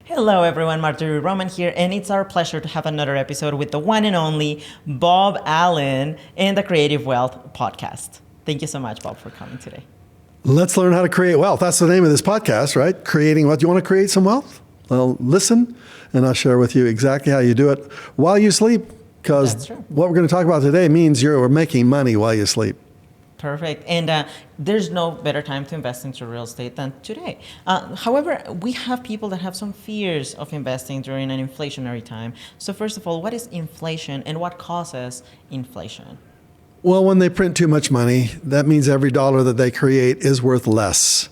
Hello everyone, Marjorie Roman here, and it's our pleasure to have another episode with the one and only Bob Allen in the Creative Wealth podcast. Thank you so much, Bob, for coming today. Let's learn how to create wealth. That's the name of this podcast, right? Creating wealth. You want to create some wealth? Well, listen, and I'll share with you exactly how you do it while you sleep, because what we're going to talk about today means you're making money while you sleep. Perfect. And there's no better time to invest into real estate than today. However, we have people that have some fears of investing during an inflationary time. So first of all, what is inflation and what causes inflation? Well, when they print too much money, that means every dollar that they create is worth less.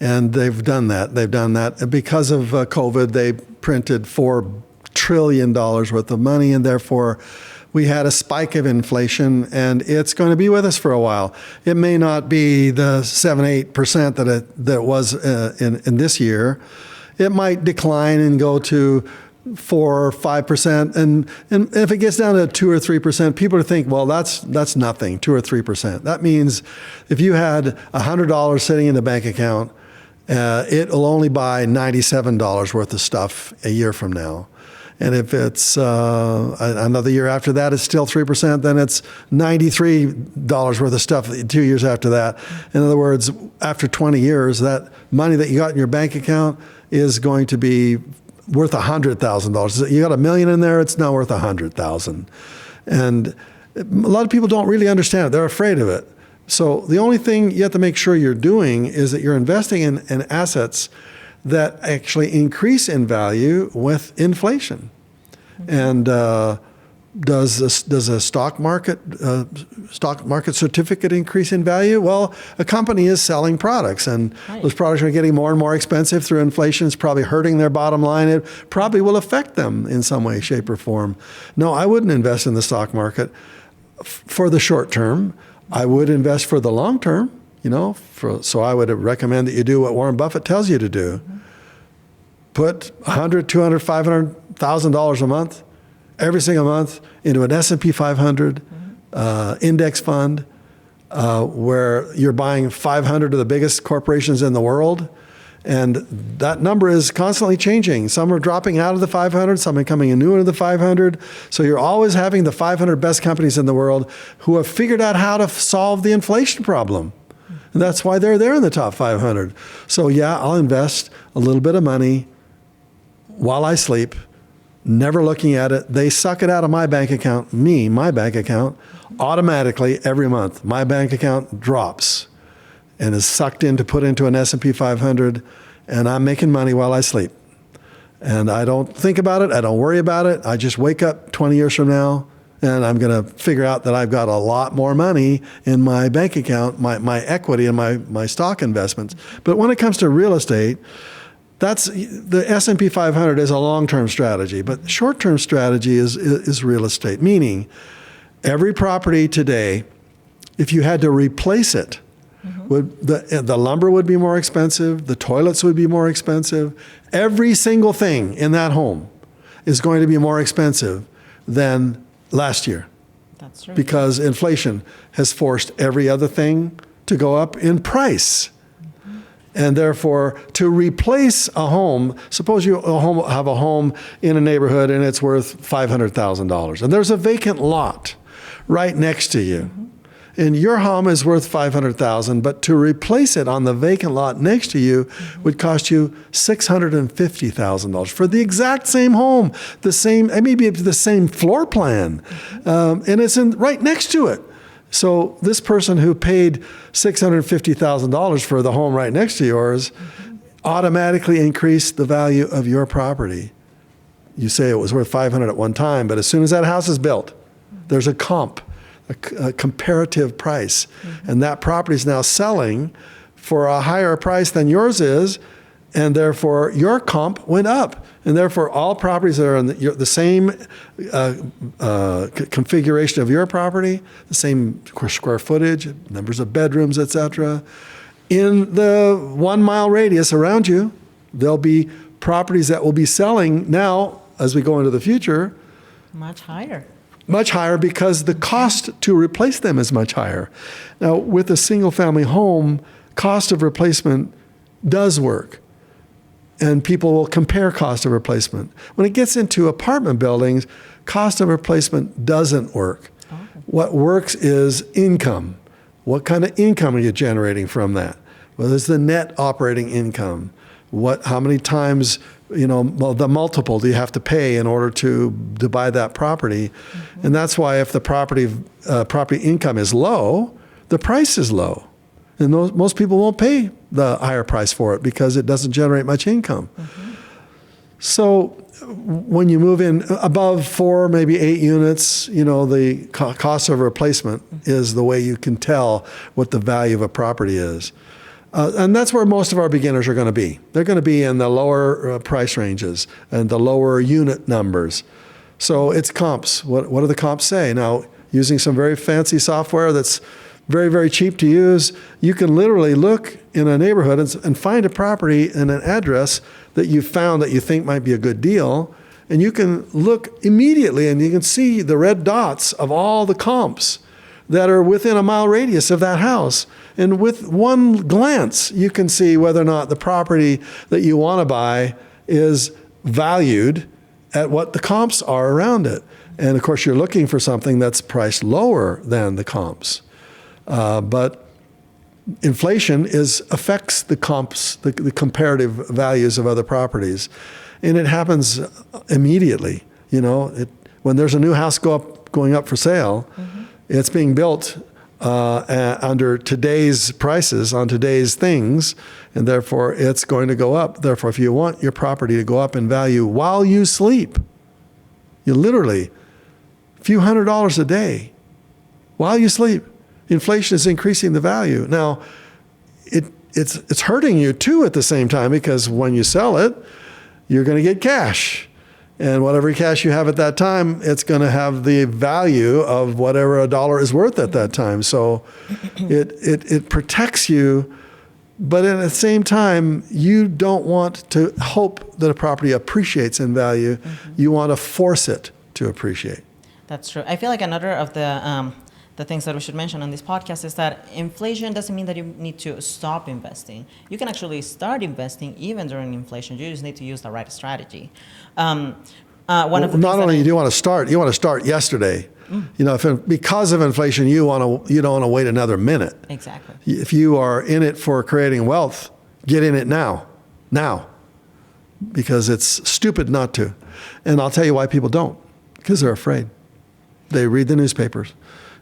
And they've done that. They've done that. Because of COVID, they printed $4 trillion worth of money, and therefore we had a spike of inflation, and it's going to be with us for a while. It may not be the 7-8% that it was in this year. It might decline and go to 4 or 5%, and if it gets down to 2 or 3%, people think, well, that's nothing, 2 or 3%. That means if you had $100 sitting in the bank account, it'll only buy $97 worth of stuff a year from now. And if it's another year after that, it's still 3%, then it's $93 worth of stuff 2 years after that. In other words, after 20 years, that money that you got in your bank account is going to be worth $100,000. You got $1 million in there, it's now worth $100,000. And a lot of people don't really understand it. They're afraid of it. So the only thing you have to make sure you're doing is that you're investing in assets that actually increase in value with inflation. And does a stock market certificate increase in value? Well, a company is selling products, and those products are getting more and more expensive through inflation. It's probably hurting their bottom line. It probably will affect them in some way, shape, or form. No, I wouldn't invest in the stock market for the short term. I would invest for the long term. So I would recommend that you do what Warren Buffett tells you to do. Put $100, $200, $500,000 a month, every single month, into an S&P 500 index fund, where you're buying 500 of the biggest corporations in the world. And that number is constantly changing. Some are dropping out of the 500, some are coming in new into the 500. So you're always having the 500 best companies in the world who have figured out how to solve the inflation problem. And that's why they're there in the top 500. So yeah, I'll invest a little bit of money while I sleep, never looking at it. They suck it out of my bank account, my bank account, automatically every month. My bank account drops and is sucked in to put into an S&P 500, and I'm making money while I sleep. And I don't think about it. I don't worry about it. I just wake up 20 years from now, and I'm going to figure out that I've got a lot more money in my bank account, my equity and my stock investments. But when it comes to real estate, the S&P 500 is a long-term strategy, but short-term strategy is real estate, meaning every property today, if you had to replace it, the lumber would be more expensive, the toilets would be more expensive. Every single thing in that home is going to be more expensive than last year. That's true. Because inflation has forced every other thing to go up in price. And therefore, to replace a home, suppose you have a home in a neighborhood and it's worth $500,000, and there's a vacant lot right next to you. And your home is worth $500,000, but to replace it on the vacant lot next to you would cost you $650,000 for the exact same home, maybe the same floor plan, and it's right next to it. So this person who paid $650,000 for the home right next to yours automatically increased the value of your property. You say it was worth $500 at one time, but as soon as that house is built, there's a comparative price. And that property is now selling for a higher price than yours is, and therefore your comp went up. And therefore all properties that are in the same configuration of your property, the same square footage, numbers of bedrooms, etc., in the 1 mile radius around you, there'll be properties that will be selling now as we go into the future. Much higher. Much higher because the cost to replace them is much higher. Now, with a single family home, cost of replacement does work. and people will compare cost of replacement. When it gets into apartment buildings, cost of replacement doesn't work. Oh. What works is income. What kind of income are you generating from that? Well, there's the net operating income. How many times, the multiple do you have to pay in order to buy that property? Mm-hmm. And that's why if the property income is low, the price is low. And most people won't pay the higher price for it because it doesn't generate much income. Mm-hmm. So when you move in above 4, maybe 8 units, the cost of replacement is the way you can tell what the value of a property is. And that's where most of our beginners are going to be. They're going to be in the lower price ranges and the lower unit numbers. So it's comps. What do the comps say? Now, using some very fancy software that's very, very cheap to use, you can literally look in a neighborhood and find a property and an address that you found that you think might be a good deal. And you can look immediately and you can see the red dots of all the comps that are within a mile radius of that house. And with one glance, you can see whether or not the property that you want to buy is valued at what the comps are around it. And of course, you're looking for something that's priced lower than the comps. But inflation affects the comps, the comparative values of other properties. And it happens immediately. When there's a new house going up for sale, mm-hmm. It's being built under today's prices on today's things, and therefore it's going to go up. Therefore, if you want your property to go up in value while you sleep, you literally, a few $100s a day while you sleep, inflation is increasing the value. Now, it's hurting you too at the same time, because when you sell it, you're going to get cash. And whatever cash you have at that time, it's going to have the value of whatever a dollar is worth at that time. So it protects you, but at the same time, you don't want to hope that a property appreciates in value. Mm-hmm. You want to force it to appreciate. That's true. I feel like another of the things that we should mention on this podcast is that inflation doesn't mean that you need to stop investing. You can actually start investing even during inflation. You just need to use the right strategy. Not only do you want to start, you want to start yesterday. Mm. Because of inflation, you don't want to wait another minute. Exactly. If you are in it for creating wealth, get in it now, because it's stupid not to. And I'll tell you why people don't, because they're afraid. They read the newspapers.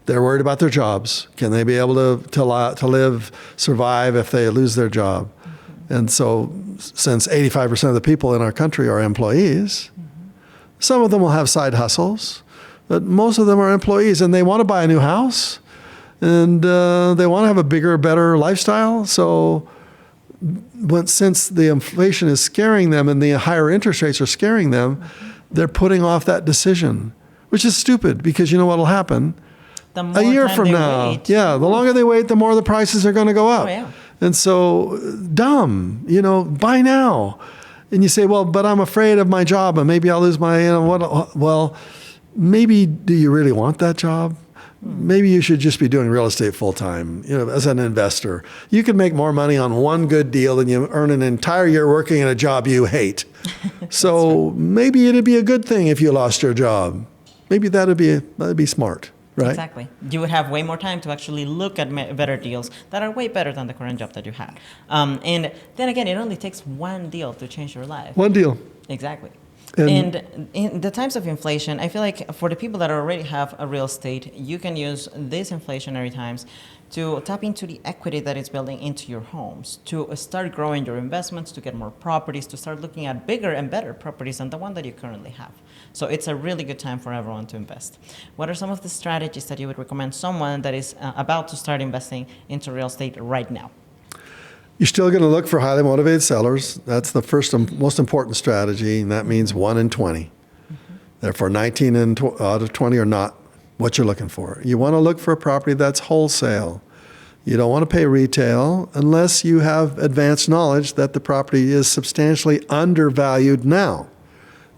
They're worried about their jobs. Can they be able to survive if they lose their job? Mm-hmm. And so, since 85% of the people in our country are employees, mm-hmm. some of them will have side hustles, but most of them are employees, and they want to buy a new house, and they want to have a bigger, better lifestyle. So, since the inflation is scaring them and the higher interest rates are scaring them, mm-hmm. they're putting off that decision, which is stupid, because you know what will happen? A year from now, the longer they wait, the more the prices are going to go up. Oh, yeah. And so, buy now. And you say, well, but I'm afraid of my job, and maybe I'll lose my, well, maybe do you really want that job? Maybe you should just be doing real estate full time, as an investor. You can make more money on one good deal than you earn an entire year working in a job you hate. So maybe it'd be a good thing if you lost your job. Maybe that'd be smart. Right? Exactly. You would have way more time to actually look at better deals that are way better than the current job that you had. And then again, it only takes one deal to change your life. One deal. Exactly. And in the times of inflation, I feel like for the people that already have a real estate, you can use these inflationary times to tap into the equity that is building into your homes, to start growing your investments, to get more properties, to start looking at bigger and better properties than the one that you currently have. So it's a really good time for everyone to invest. What are some of the strategies that you would recommend someone that is about to start investing into real estate right now? You're still going to look for highly motivated sellers. That's the first and most important strategy, and that means 1 in 20. Mm-hmm. Therefore, 19 out of 20 are not what you're looking for. You want to look for a property that's wholesale. You don't want to pay retail unless you have advanced knowledge that the property is substantially undervalued now.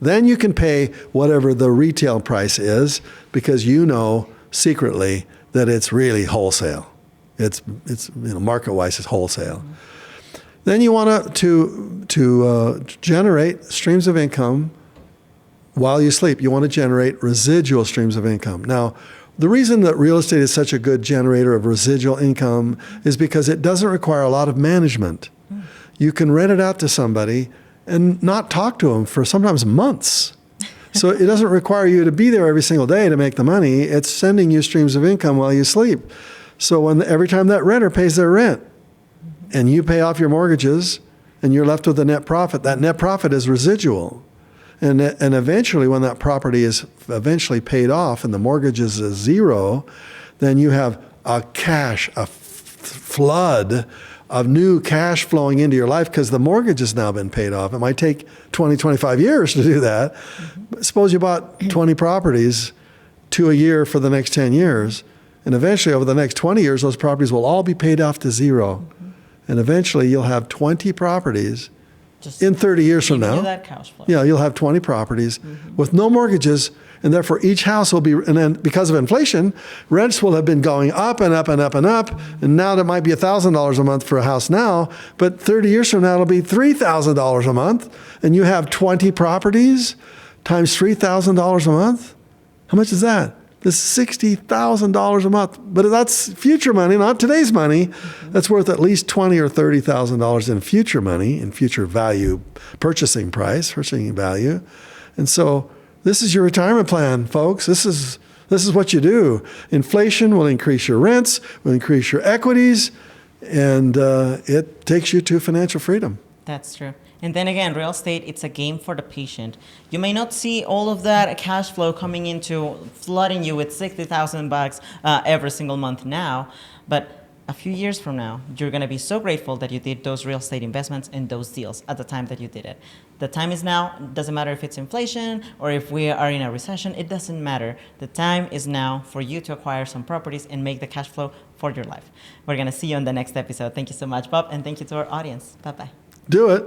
Then you can pay whatever the retail price is, because you know secretly that it's really wholesale. It's market-wise, it's wholesale. Mm-hmm. Then you want to generate streams of income while you sleep. You want to generate residual streams of income. Now, the reason that real estate is such a good generator of residual income is because it doesn't require a lot of management. You can rent it out to somebody and not talk to them for sometimes months. So it doesn't require you to be there every single day to make the money. It's sending you streams of income while you sleep. So every time that renter pays their rent and you pay off your mortgages and you're left with a net profit, that net profit is residual. And eventually, when that property is eventually paid off and the mortgage is a zero, then you have a flood of new cash flowing into your life because the mortgage has now been paid off. It might take 20, 25 years to do that. But suppose you bought 20 properties, 2 a year for the next 10 years, and eventually over the next 20 years, those properties will all be paid off to zero. And eventually you'll have 20 properties just in 30 years from now. That cash flow. Yeah, you'll have 20 properties with no mortgages, and therefore each house will be, and then because of inflation, rents will have been going up and up and up and up, and now that might be $1,000 a month for a house now, but 30 years from now it'll be $3,000 a month, and you have 20 properties times $3,000 a month. How much is that? That's $60,000 a month, but that's future money, not today's money. That's worth at least $20,000 or $30,000 in future money, in future value, purchasing value. And so this is your retirement plan, folks. This is what you do. Inflation will increase your rents, will increase your equities, and it takes you to financial freedom. That's true. And then again, real estate, it's a game for the patient. You may not see all of that cash flow coming into flooding you with $60,000 every single month now, but a few years from now, you're going to be so grateful that you did those real estate investments and those deals at the time that you did it. The time is now. It doesn't matter if it's inflation or if we are in a recession. It doesn't matter. The time is now for you to acquire some properties and make the cash flow for your life. We're going to see you on the next episode. Thank you so much, Bob, and thank you to our audience. Bye-bye. Do it.